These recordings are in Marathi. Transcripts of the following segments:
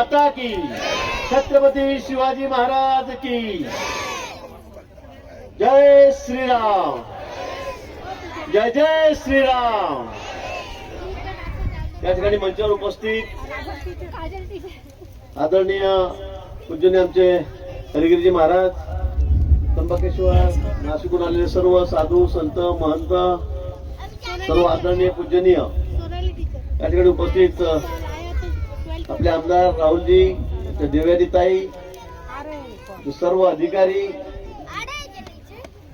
माता की, छत्रपती शिवाजी महाराज की जय श्रीराम, जय जय श्रीराम। या ठिकाणी मंचावर उपस्थित आदरणीय पूजनीय आमचे हरिगिरीजी महाराज, त्र्यंबकेश्वर, नाशिकहून आलेले सर्व साधू संत महंत, सर्व आदरणीय पूजनीय या ठिकाणी उपस्थित आपले आमदार राहुलजी, दिव्याताई, सर्व अधिकारी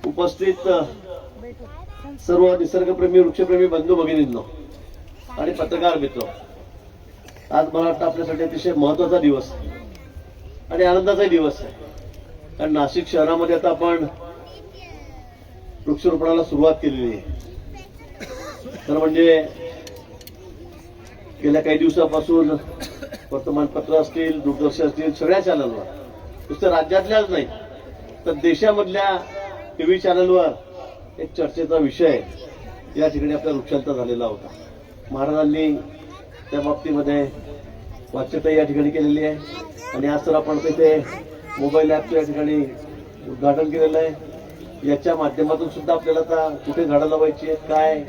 उपस्थित, सर्व निसर्गप्रेमी वृक्षप्रेमी बंधू भगिनींनो आणि पत्रकार मित्र, आज मला वाटतं आपल्यासाठी अतिशय महत्वाचा दिवस आणि आनंदाचा दिवस आहे. कारण नाशिक शहरामध्ये आता आपण वृक्षारोपणाला सुरुवात केलेली आहे. तर म्हणजे गेल्या काही दिवसापासून वर्तमानपत्र असतील, दूरदर्शन असतील, सगळ्या चॅनलवर, नुसतं राज्यातल्याच नाही तर देशामधल्या टीव्ही चॅनलवर एक चर्चेचा विषय या ठिकाणी आपल्या वृक्षांचा झालेला होता. महाराजांनी त्या बाबतीमध्ये वाच्यता या ठिकाणी केलेली आहे आणि आज तर आपण तिथे मोबाईल ॲपच्या या ठिकाणी उद्घाटन केलेलं आहे. याच्या माध्यमातून सुद्धा आपल्याला आता कुठे झाडं लावायची आहेत, काय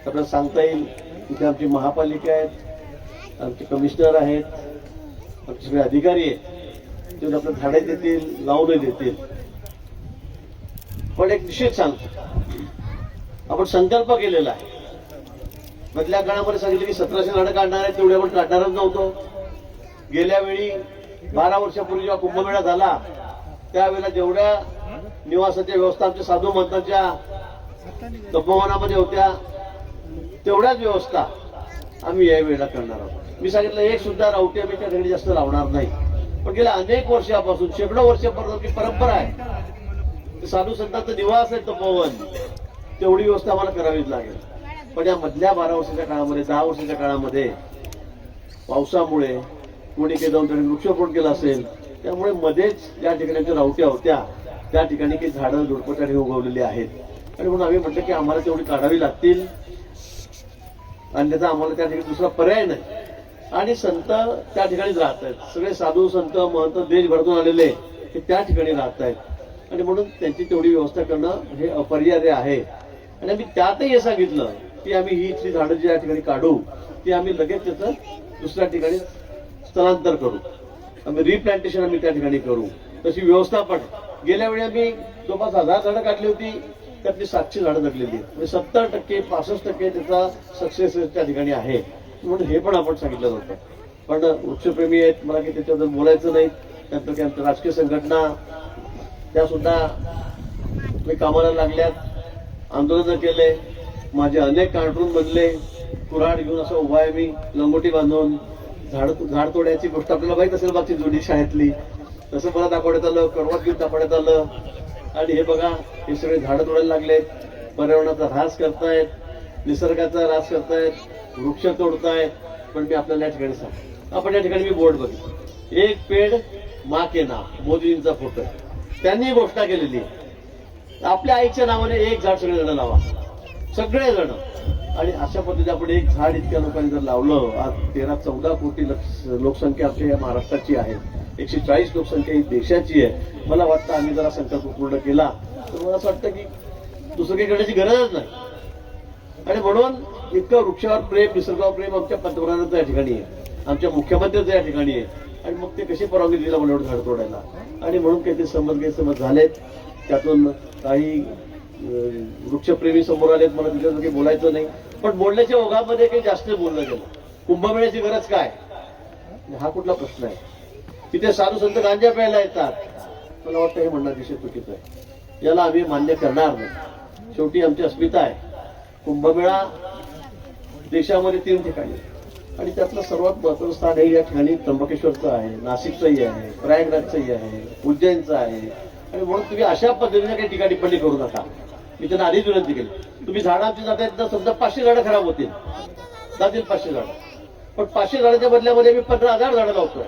आपल्याला सांगता येईल. तिथे आमची महापालिका आहेत, आमचे कमिशनर आहेत, आमचे सगळे अधिकारी आहेत, ते आपल्याला झाडे देतील, लावूनही देतील. पण एक निश्चित सांगतो, आपण संकल्प केलेला आहे. मधल्या काळामध्ये सांगितलं की 1700 झाडं काढणार आहे, तेवढे आपण काढणारच नव्हतो. गेल्या वेळी 12 वर्षापूर्वी जेव्हा कुंभमेळा झाला त्यावेळेला जेवढ्या निवासाच्या व्यवस्था आमच्या साधू महंतांच्या तपोवनामध्ये होत्या तेवढ्याच व्यवस्था आम्ही या वेळेला करणार आहोत. मी सांगितलं एक सुद्धा रावटी आम्ही त्या घरी जास्त लावणार नाही. पण गेल्या अनेक वर्षापासून, शेकडो वर्षापासून परंपरा आहे, साधू संतांचा निवास आहे तपोवन, तेवढी व्यवस्था आम्हाला करावीच लागेल. पण या मधल्या 12 वर्षाच्या काळामध्ये, 10 वर्षाच्या काळामध्ये पावसामुळे कोणी काही जाऊन त्यांनी वृक्षारोपण केलं असेल, त्यामुळे मध्येच ज्या ठिकाणी रावट्या होत्या त्या ठिकाणी काही झाडं झुडपं उगवलेली आहेत आणि म्हणून आम्ही म्हटलं की आम्हाला तेवढी काढावी लागतील, अन्यथा आम्हाला त्या ठिकाणी दुसरा पर्याय नाही. आणि संत त्या ठिकाणीच राहत आहेत, सगळे साधू संत महंत देशभरातून आलेले ते त्या ठिकाणी राहत आहेत आणि म्हणून त्यांची तेवढी व्यवस्था करणं हे अपरिहार्य आहे. आणि आम्ही त्यातही हे सांगितलं की आम्ही ही इथली झाडं जी या ठिकाणी काढू ती आम्ही लगेच त्याचं दुसऱ्या ठिकाणी स्थलांतर करू, आम्ही रिप्लांटेशन आम्ही त्या ठिकाणी करू. तशी व्यवस्था पण गेल्या वेळी आम्ही जवळपास 1000 झाडं काढली होती, त्यातली 700 झाडं जगलेली, म्हणजे 70% 65% त्याचा सक्सेस त्या ठिकाणी आहे. म्हणून हे पण आपण सांगितलं होतं. पण वृक्षप्रेमी आहेत, मला काही त्याच्याबद्दल बोलायचं नाही. त्यानंतर काही आमच्या राजकीय संघटना त्या सुद्धा कामाला लागल्यात, आंदोलन केले, माझे अनेक कार्टून बनले, कुऱ्हाड घेऊन असं उभा आहे मी लंगोटी बांधून. झाड तोड्याची गोष्ट आपल्याला माहित असेल मागची जुनी शाळेतली, तसं मला दाखवण्यात आलं, करवत घेऊन दाखवण्यात आलं. आणि हे बघा, हे सगळे झाडं तोडायला लागलेत, पर्यावरणाचा ऱ्हास करतायत, निसर्गाचा ऱ्हास करतायत, वृक्ष तोडतायत. पण मी आपल्याला या ठिकाणी सांग, आपण या ठिकाणी मी बोर्ड बघितलं, एक पेड माँ के नाम, मोदींचा फोटो, त्यांनी घोषणा केलेली आहे. आपल्या आईच्या नावाने एक झाड सगळे जण लावा, सगळे जण. आणि अशा पद्धतीने आपण एक झाड इतक्या लोकांनी जर लावलं, आज 13-14 कोटी लोकसंख्या आपल्या या महाराष्ट्राची आहे, 140 लोकसंख्या ही देशाची आहे. मला वाटतं आम्ही जरा संकल्प पूर्ण केला तर मला असं वाटतं की दुसरं काही करण्याची गरजच नाही. आणि म्हणून इतकं वृक्षावर प्रेम, निसर्गावर प्रेम आमच्या पंतप्रधानांचं या ठिकाणी आहे, आमच्या मुख्यमंत्र्यांचं या ठिकाणी आहे. आणि मग ते कशी परवानगी दिला मला एवढं झाड तोडायला. आणि म्हणून काही गैरसमज झालेत, त्यातून काही वृक्षप्रेमी समोर आलेत, मला तिच्यावर काही बोलायचं नाही. पण बोलण्याच्या ओघामध्ये काही जास्त बोललं गेलं. कुंभमेळ्याची गरज काय, हा कुठला प्रश्न आहे. तिथे साधू संत गांजा प्यायला येतात, मला वाटतं हे म्हणणं अतिशय चुकीचं आहे. याला आम्ही मान्य करणार नाही. शेवटी आमची अस्मिता आहे. कुंभमेळा देशामध्ये 3 ठिकाणी आणि त्यातलं सर्वात महत्त्वाचं स्थान हे या ठिकाणी त्र्यंबकेश्वरचं आहे, नाशिकचंही आहे, प्रयागराजचंही आहे, उज्जैनचं आहे. आणि म्हणून तुम्ही अशा पद्धतीने काही टीका टिप्पणी करू नका. मी त्यांना आधीच विनंती केली, तुम्ही झाडांची जाता तर समजा 500 झाडं खराब होतील, जातील 500 झाडं, पण 500 झाडाच्या बदल्यामध्ये मी 15,000 झाडं लावतोय.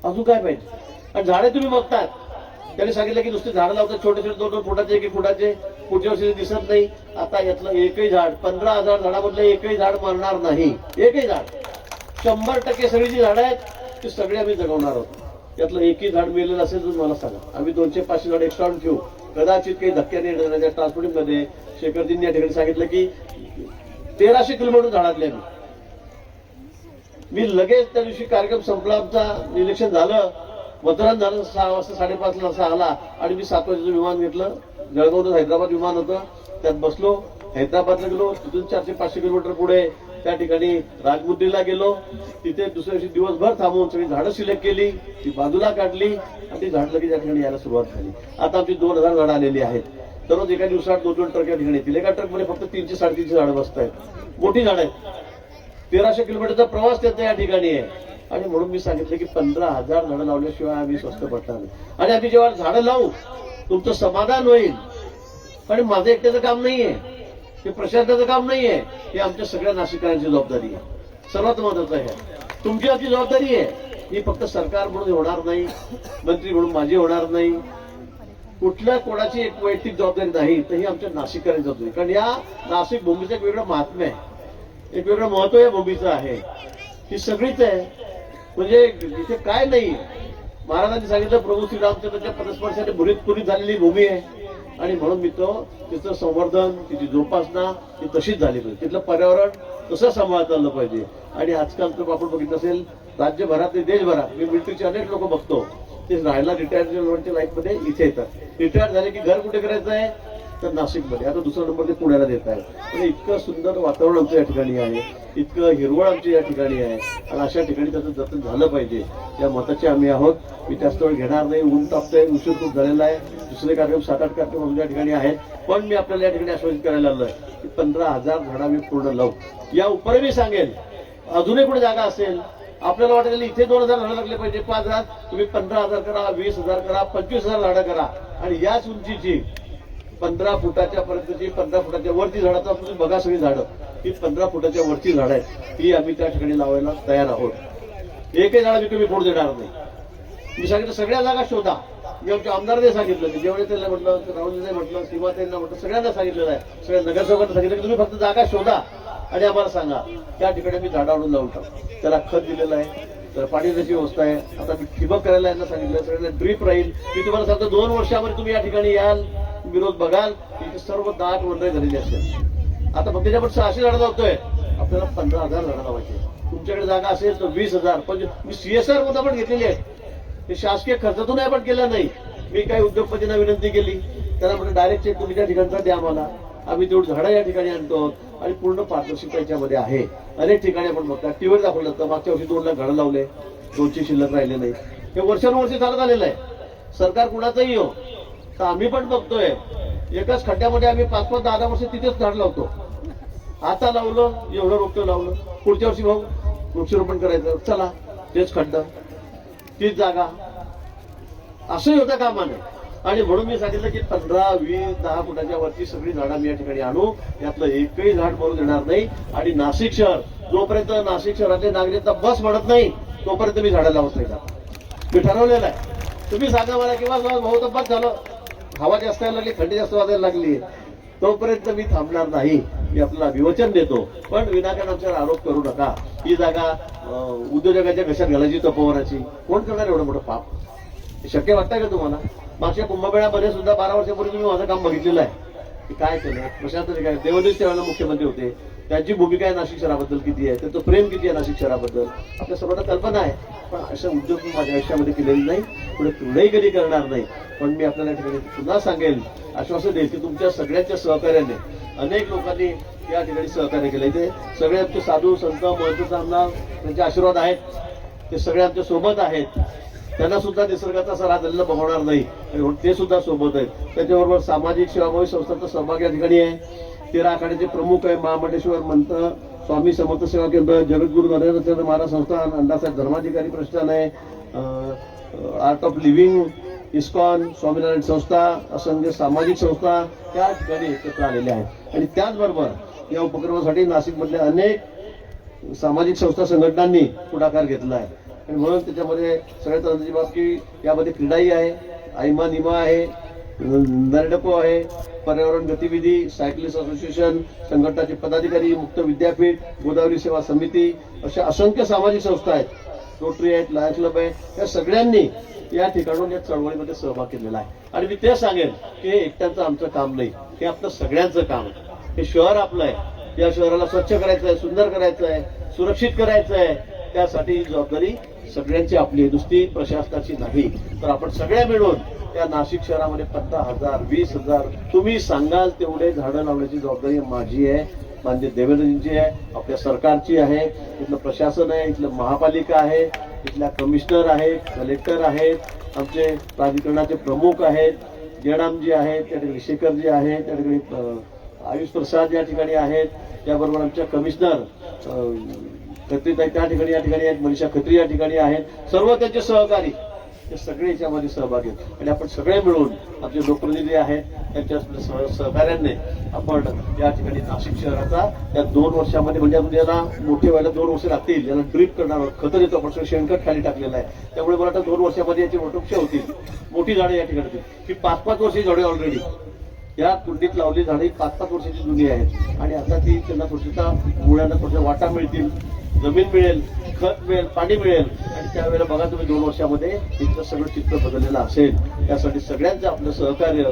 अजून काय पाहिजे. आणि झाडे तुम्ही बघतात, त्यांनी सांगितलं की नुसते झाडं लावतात, छोटे छोटे 2-2 फुटाचे 1-1 फुटाचे, पुढच्या वर्षी दिसत नाही. आता यातलं एकही झाड, 15,000 झाडामधलं एकही झाड मरणार नाही. एकही झाड, 100% सगळी जी झाडं आहेत ते सगळे आम्ही जगवणार आहोत. यातलं एकही झाड मेलेलं असेल तर मला सांगा, आम्ही 200-500 झाड एक्स्ट्रा ठेवू. कदाचित काही धक्क्याने येणाऱ्या ट्रान्सपोर्टिंगमध्ये शेखरजींनी या ठिकाणी सांगितलं की 1300 किलोमीटर झाडातले आम्ही. मी लगेच त्या दिवशी कार्यक्रम संपला, आमचा निरीक्षण झालं, मतदान झालं 6 वाजता 5:30 वाजता आला आणि मी 7 वाजेचं विमान घेतलं. जळगावहून हैदराबाद विमान होतं, त्यात बसलो, हैदराबादला गेलो. तिथून 400-500 किलोमीटर पुढे त्या ठिकाणी राजमुद्रीला गेलो. तिथे दुसऱ्या दिवशी दिवसभर थांबून सगळी झाडं सिलेक्ट केली, ती बाजूला काढली आणि ती झाड लगेच या ठिकाणी यायला सुरुवात झाली. आता आमची 2000 झाडं आलेली आहेत. दररोज एका दिवसात 2-2 ट्रक या ठिकाणी येतील. एका ट्रकमध्ये फक्त 300-350 झाडं बसत आहेत. मोठी झाडं आहेत. 1300 किलोमीटरचा प्रवास त्याचा या ठिकाणी आहे. आणि म्हणून मी सांगितलं की 15,000 झाडं लावल्याशिवाय आम्ही स्वस्त पडणार नाही. आणि आम्ही जेव्हा झाडं लावू तुमचं समाधान होईल. आणि माझं एकट्याचं काम नाहीये, हे प्रशासनाचं काम नाहीये, हे आमच्या सगळ्या नाशिककरांची जबाबदारी आहे. सर्वात महत्वाचं आहे तुमची आमची जबाबदारी आहे. ही फक्त सरकार म्हणून होणार नाही, मंत्री म्हणून माझी होणार नाही, कुठल्या कोणाची एक वैयक्तिक जबाबदारी नाही, तर ही आमच्या नाशिककरांची जबाबदारी. कारण या नाशिक भूमीचं एक वेगळं महात्म्य आहे, एक वेगळं महत्व या भूमीचं आहे. ही सगळीच आहे. म्हणजे इथे काय नाही, महाराजांनी सांगितलं प्रभू श्रीरामचंद्राच्या पदस्पर्शाने पुरीत झालेली भूमी आहे. आणि म्हणून मी तिचं संवर्धन, तिची जोपासना ती तशीच झाली पाहिजे. तिथलं पर्यावरण तसं सांभाळता आलं पाहिजे. आणि आजकाल तर आपण बघितलं असेल राज्यभरात देशभरात मी मिलिटरीचे अनेक लोक बघतो, ते राहायला रिटायर्डच्या लाईफमध्ये इथे येतात. रिटायर झाले की घर कुठे करायचं आहे तर नाशिकमध्ये. आता दुसरा नंबर ते पुण्याला देत आहेत. म्हणजे इतकं सुंदर वातावरण आमचं या ठिकाणी आहे, इतकं हिरवळ आमची या ठिकाणी आहे. आणि अशा ठिकाणी त्याचं जतन झालं पाहिजे या मताचे आम्ही आहोत. मी जास्त वेळ घेणार नाही, ऊन तापतंय, उशीर खूप झालेला आहे. दुसरे कार्यक्रम 7-8 कार्यक्रम आमच्या ठिकाणी आहेत. पण मी आपल्याला या ठिकाणी आश्वासित करायला आलोय की 15,000 झाडं आम्ही पूर्ण लावू. या उपरी मी सांगेन अजूनही कुठे जागा असेल, आपल्याला वाटेल इथे 2,000 झाडं लागले पाहिजे, 5,000, तुम्ही 15,000 करा, 20,000 करा, 25,000 झाडं करा. आणि याच उंचीची 15 फुटाच्या पर्यंतची, 15 फुटाच्या वरती झाडाचा तुम्ही बघा सगळी झाडं, ही 15 फुटाच्या वरची झाडं आहेत, ती आम्ही त्या ठिकाणी लावायला तयार आहोत. एकही झाड मी तुम्ही फोड देणार नाही. मी सांगितलं सगळ्या जागा शोधा. जे आमच्या आमदारांनी सांगितलं, जेवढे त्यांना म्हटलं, राहुलजीने म्हटलं, सीमाताईंना म्हटलं, सगळ्यांना सांगितलेलं आहे, सगळ्या नगरसेवकांना सांगितलं की तुम्ही फक्त जागा शोधा आणि आम्हाला सांगा, त्या ठिकाणी मी झाडं आणून लावून टाकू. त्याला खत दिलेलं आहे, तर पाण्याची व्यवस्था आहे. आता मी ठिबक करायला यांना सांगितलं, सगळ्यांना ड्रीप राहील. मी तुम्हाला सांगतो 2 वर्षामध्ये तुम्ही या ठिकाणी याल, विरोध बघाल, इथे सर्व दाट वंडे झालेली असेल. आता फक्त आपण 600 झाडं लावतोय, आपल्याला 15,000 झाडं लावायचे. तुमच्याकडे जागा असेल तर 20,000. पण मी CSR मध्ये पण घेतलेली आहे, ते शासकीय खर्चातून आपण केलं नाही. मी काही उद्योगपतींना विनंती केली, त्यांना म्हटलं डायरेक्ट चेक तुम्ही त्या ठिकाणचा द्या मला, आम्ही तेवढं झाडं या ठिकाणी आणतो. आणि पूर्ण पारदर्शकता याच्यामध्ये आहे. अनेक ठिकाणी आपण बघता टीव्हीवर दाखवलं तर मागच्या वर्षी 2 लाख झाडं लावले, 200 शिल्लक राहिले नाही. हे वर्षानुवर्षी चालत आलेलं आहे. सरकार कुणाचंही हो, तर आम्ही पण बघतोय एकाच खड्ड्यामध्ये आम्ही 5-5, 10 वर्ष तिथेच झाड लावतो. आता लावलं, एवढं रोपटं लावलं, पुढच्या वर्षी भाऊ वृक्षारोपण करायचं, चला तेच खड्डा, तीच जागा, असंही होता कामा नये. आणि म्हणून मी सांगितलं की 15, 20, 10 फुटाच्या वरची सगळी झाडं मी या ठिकाणी आणू. यातलं एकही झाड मरू देणार नाही. आणि नाशिक शहर, जोपर्यंत नाशिक शहरातले नागरिक बस म्हणत नाही तोपर्यंत मी झाडं लावत नाही. मी ठरवलेलं आहे. तुम्ही सांगा मला किंवा भाऊ तर बस झालं, हवा जास्त यायला लागली, थंडी जास्त वाजायला लागली, तोपर्यंत मी थांबणार नाही. मी आपल्याला विवचन देतो. पण विनाकारण आमच्यावर आरोप करू नका. ही जागा उद्योजकांच्या घशात घालायची, तपोवनाची, कोण करणार एवढं मोठं पाप? शक्य वाटतंय का तुम्हाला? मागच्या कुंभमेळ्यामध्ये सुद्धा 12 वर्षापूर्वी तुम्ही माझं काम बघितलेलं आहे की काय केलं. प्रशासन काय, देवदेश त्यावेळेला मुख्यमंत्री होते, त्यांची भूमिका आहे नाशिक शहराबद्दल किती आहे, त्यांचं प्रेम किती आहे नाशिक शहराबद्दल, आपल्या सर्वांना कल्पना आहे. पण अशा उद्योग मी माझ्या आयुष्यामध्ये केलेले नाही, पुढे पुढेही कधी करणार नाही. पण मी आपल्याला ठिकाणी पुन्हा सांगेल, आश्वासन देईल की तुमच्या सगळ्यांच्या सहकार्याने अनेक लोकांनी या ठिकाणी सहकार्य केले. ते सगळे आमचे साधू संत महंत आमदार, त्यांचे आशीर्वाद आहेत, ते सगळे आमच्या सोबत आहेत. त्यांना सुद्धा निसर्गाचा असा राग झालेला बघवणार नाही आणि ते सुद्धा सोबत आहेत. त्याच्याबरोबर सामाजिक सेवाभावी संस्थांचा सहभाग या ठिकाणी आहे. 13 आखाड्याचे प्रमुख आहे, महामंडेश्वर मंत स्वामी समर्थ सेवा केंद्र, जगद्गुरु नरेंद्रचंद्र महाराज संस्थान, अण्णासाहेब धर्माधिकारी प्रतिष्ठान आहे, art of living, ISKCON, Swaminarayan संस्था, असंख्य सामाजिक संस्था त्या ठिकाणी एकत्र आलेल्या आहेत. आणि त्याचबरोबर या उपक्रमासाठी नाशिकमधल्या अनेक सामाजिक संस्था संघटनांनी पुढाकार घेतला आहे. आणि म्हणून त्याच्यामध्ये सगळ्यात आनंदाची बाब की यामध्ये क्रीडाही आहे, आयमा निमा आहे, नरडको आहे, पर्यावरण गतिविधी, सायकलिस्ट असोसिएशन, संघटनाचे पदाधिकारी, मुक्त विद्यापीठ, गोदावरी सेवा समिती, अशा असंख्य सामाजिक संस्था आहेत. रोटरी आहेत, लायन्स क्लब आहे, या सगळ्यांनी या ठिकाणून या चळवळीमध्ये सहभाग केलेला आहे. आणि मी ते सांगेन की हे एकट्यांचं आमचं काम नाही, हे आपलं सगळ्यांचं काम आहे. हे शहर आपलं आहे, या शहराला स्वच्छ करायचं आहे, सुंदर करायचं आहे, सुरक्षित करायचं आहे. त्यासाठी ही जबाबदारी सगळ्यांची आपली, नुसती प्रशासनाची नाही. तर आपण सगळे मिळून त्या नाशिक शहरामध्ये 15,000 20,000 तुम्ही सांगाल तेवढे झाडं लावण्याची जबाबदारी माझी आहे, माननीय देवेंद्रजींची आहे, आपल्या सरकारची आहे. इथलं प्रशासन आहे, इथलं महापालिका आहे, इथल्या कमिशनर आहेत, कलेक्टर आहेत, आमचे प्राधिकरणाचे प्रमुख आहेत, जयरामजी आहेत, त्या ठिकाणी शेखरजी आहेत, त्या ठिकाणी आयुष प्रसाद या ठिकाणी आहेत, त्याबरोबर आमच्या कमिशनर खत्री त्या ठिकाणी या ठिकाणी आहेत, मनीषा खत्री या ठिकाणी आहेत. सर्व त्यांचे सहकारी हे सगळे याच्यामध्ये सहभाग आहेत. आणि आपण सगळे मिळून आमचे लोकप्रतिनिधी आहेत, त्यांच्या सहकार्याने आपण या ठिकाणी नाशिक शहराचा या 2 वर्षामध्ये, म्हणजे याला मोठे व्हायला 2 वर्ष लागतील, याला ड्रीप करणार आहोत, खतं देतो आपण, शेणखत खाली टाकलेलं आहे. त्यामुळे मला वाटतं 2 वर्षामध्ये याची वृक्ष होतील, मोठी झाडं या ठिकाणी होतील. ही 5-5 वर्षी झाडे ऑलरेडी या कुंडीत लावली झाडे 5-5 वर्षाची जुनी आहेत. आणि आता ती त्यांना थोडीसा मुळ्यांना थोड्या वाटा मिळतील, जमीन मिळेल, खत मिळेल, पाणी मिळेल. आणि त्यावेळेला बघा तुम्ही 2 वर्षामध्ये इथलं सगळं चित्र बदललेलं असेल. त्यासाठी सगळ्यांचं आपलं सहकार्य,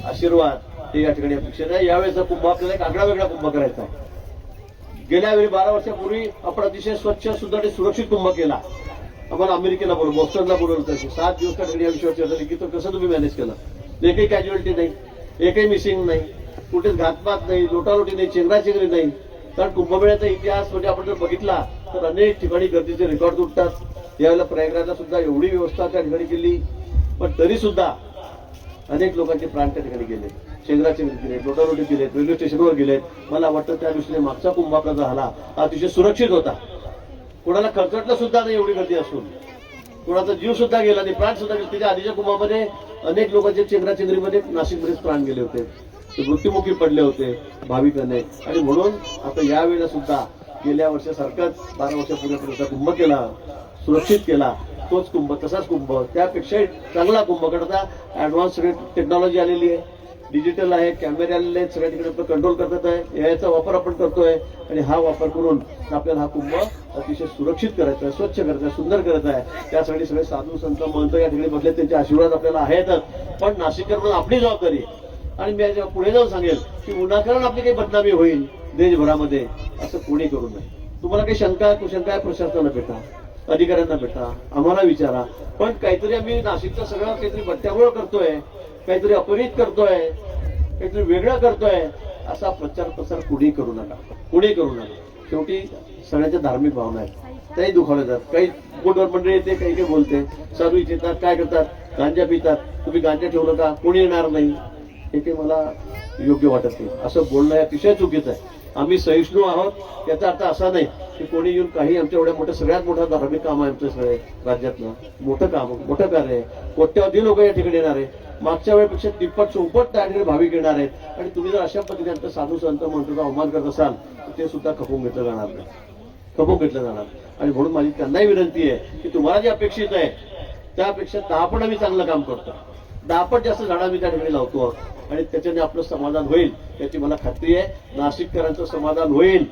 आशीर्वाद हे या ठिकाणी अपेक्षित आहे. यावेळेचा कुंभ आपल्याला एक आगळा वेगळा कुंभ करायचा आहे. गेल्या वेळी 12 वर्षापूर्वी आपण अतिशय स्वच्छ, सुंदर आणि सुरक्षित कुंभ केला. आम्हाला अमेरिकेला बोलवलं, बोस्टनला बोलवलं होतं. 7 दिवस त्या ठिकाणी या विषयावर चर्चा झाली की तो कसं तुम्ही मॅनेज केलं. एकही कॅज्युअलिटी नाही, एकही मिसिंग नाही, कुठेच घातपात नाही, लोटालोटी नाही, चेंगराचेंगरी नाही. कारण कुंभमेळ्याचा इतिहास म्हणजे आपण जर बघितला तर अनेक ठिकाणी गर्दीचे रेकॉर्ड तुटतात. यावेळेला प्रयागराजला सुद्धा एवढी व्यवस्था त्या ठिकाणी केली, पण तरी सुद्धा अनेक लोकांचे प्राण त्या ठिकाणी गेले, चेंगराचेंगरी गेले, लोटालोटी गेले, रेल्वे स्टेशनवर गेलेत. मला वाटतं त्या दृष्टीने मागचा कुंभ आपला जो झाला अतिशय सुरक्षित होता. कोणाला खरचटलं सुद्धा नाही एवढी गर्दी असून, कोणाचा जीव सुद्धा गेला नाही, प्राण सुद्धा गेले. त्याच्या आधीच्या कुंभामध्ये अनेक लोकांचे चेंगराचेंगरीमध्ये नाशिकमध्येच प्राण गेले होते, मृत्युमुखी पडले होते भाविकांनी. आणि म्हणून आता यावेळेला सुद्धा गेल्या वर्षासारखाच 12 वर्षापूर्वीचा कुंभ केला, सुरक्षित केला. तोच कुंभ, तसाच कुंभ, त्यापेक्षाही चांगला कुंभ करता. ऍडव्हान्स सगळी टेक्नॉलॉजी आलेली आहे, डिजिटल आहे, कॅमेरे आलेले आहेत, सगळ्या तिकडे कंट्रोल करतात आहे. याचा वापर आपण करतोय. आणि हा वापर करून आपल्याला हा कुंभ अतिशय सुरक्षित करायचा आहे, स्वच्छ करायचा आहे, सुंदर करायचा आहे. त्यासाठी सगळे साधू संत महंत या ठिकाणी बसले, त्यांचे आशीर्वाद आपल्याला आहेतच. पण नाशिककर म्हणून आपली जबाबदारी. आणि मी पुढे जाऊन सांगेल की विनाकारण आपली काही बदनामी होईल देशभरामध्ये, असं कोणी करू नये. तुम्हाला काही शंका कुशंका आहे, प्रशासनाला भेटा, अधिकाऱ्यांना भेटा, आम्हाला विचारा. पण काहीतरी आम्ही नाशिकचं सगळं काहीतरी बट्ट्याबोळ करतोय, काहीतरी अपवित करतोय, काहीतरी वेगळं करतोय, असा प्रचार प्रसार कुणी करू नका, कुणी करू नका. शेवटी सगळ्यांच्या धार्मिक भावना आहेत, त्याही दुखावल्या जातात. काही बोटवर मंडळी येते, काही काही बोलते, साधू येतात, काय करतात, गांजा पितात. तुम्ही गांजा ठेवू नका, कोणी येणार नाही, हे काही मला योग्य वाटत नाही. असं बोलणं हे अतिशय चुकीचं आहे. आम्ही सहिष्णू आहोत, याचा अर्थ असा नाही की कोणी येऊन काही. आमच्या एवढ्या मोठं, सगळ्यात मोठं धार्मिक काम आहे आमचं सगळे राज्यातलं, मोठं काम, मोठं कार्य आहे. कोट्यवधी लोक या ठिकाणी येणार आहेत, मागच्या वेळेपेक्षा तिप्पट चौपट त्या ठिकाणी भाविक येणार आहेत. आणि तुम्ही जर अशा पद्धतीने साधू संत म्हणतो अवमान करत असाल तर ते सुद्धा खपवून घेतलं जाणार नाही, खपवून घेतलं जाणार. आणि म्हणून माझी त्यांनाही विनंती आहे की तुम्हाला जे अपेक्षित आहे त्यापेक्षा 10 पट आम्ही चांगलं काम करतो, 10 पट जास्त झाडं आम्ही त्या ठिकाणी लावतो. आणि त्याच्याने आपलं समाधान होईल याची मला खात्री आहे. नाशिककरांचं समाधान होईल,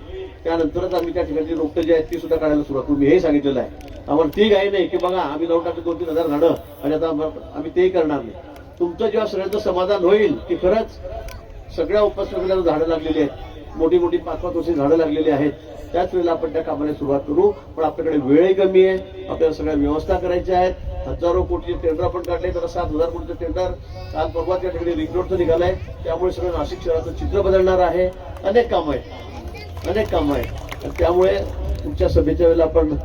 त्यानंतरच आम्ही त्या ठिकाणी रोपटे जे आहेत ती सुद्धा काढायला सुरुवात करू. मी हे सांगितलेलं आहे. आम्हाला ती घाई नाही की बघा आम्ही लावून टाकतो 2-3 हजार झाडं आणि आता आम्ही तेही करणार नाही. तुमचं जेव्हा सगळ्यांचं समाधान होईल की खरंच सगळ्या उपासनाला झाडं लागलेली आहेत, मोठी मोठी 5-5 वर्षी झाडं लागलेली आहेत, त्याच वेळेला आपण त्या कामाला सुरुवात करू. पण आपल्याकडे वेळही कमी आहे, आपल्याला सगळ्या व्यवस्था करायच्या आहेत. हजारो कोटीचे टेंडर आपण काढले, तर 7,000 कोटीचं टेंडर काल परवा त्या ठिकाणी रिंग रोडचं निघालंय. त्यामुळे सगळं नाशिक शहराचं चित्र बदलणार आहे. अनेक कामं आहेत, अनेक कामं आहेत. आणि त्यामुळे तुमच्या सभेच्या वेळेला आपण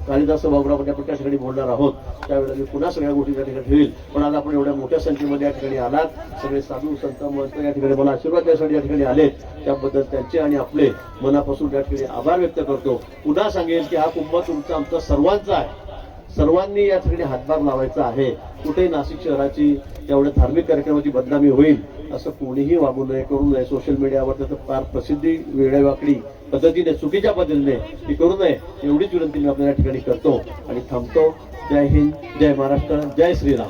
कालिदास सभागृहामध्ये आपण त्या ठिकाणी बोलणार आहोत, त्यावेळेला मी पुन्हा सगळ्या गोष्टी त्या ठिकाणी ठेवील. पण आज आपण एवढ्या मोठ्या संख्येमध्ये या ठिकाणी आलात, सगळे साधू संत महंत या ठिकाणी मला आशीर्वाद द्यायसाठी या ठिकाणी आलेत, त्याबद्दल त्यांचे आणि आपले मनापासून त्या ठिकाणी आभार व्यक्त करतो. पुन्हा सांगेल की हा कुंभ तुमचा आमचा सर्वांचा आहे, सर्वांनी या ठिकाणी हातभार लावायचा आहे. कुठेही नाशिक शहराची एवढ्या धार्मिक कार्यक्रमाची बदनामी होईल असं कोणीही वागू नये, करू नये. सोशल मीडियावर त्याचं फार प्रसिद्धी वेगळ्यावाकडी पद्धतीने, चुकीच्या पद्धतीने ती करू नये, एवढीच विनंती मी आपल्या या ठिकाणी करतो आणि थांबतो. जय हिंद, जय महाराष्ट्र, जय श्रीराम.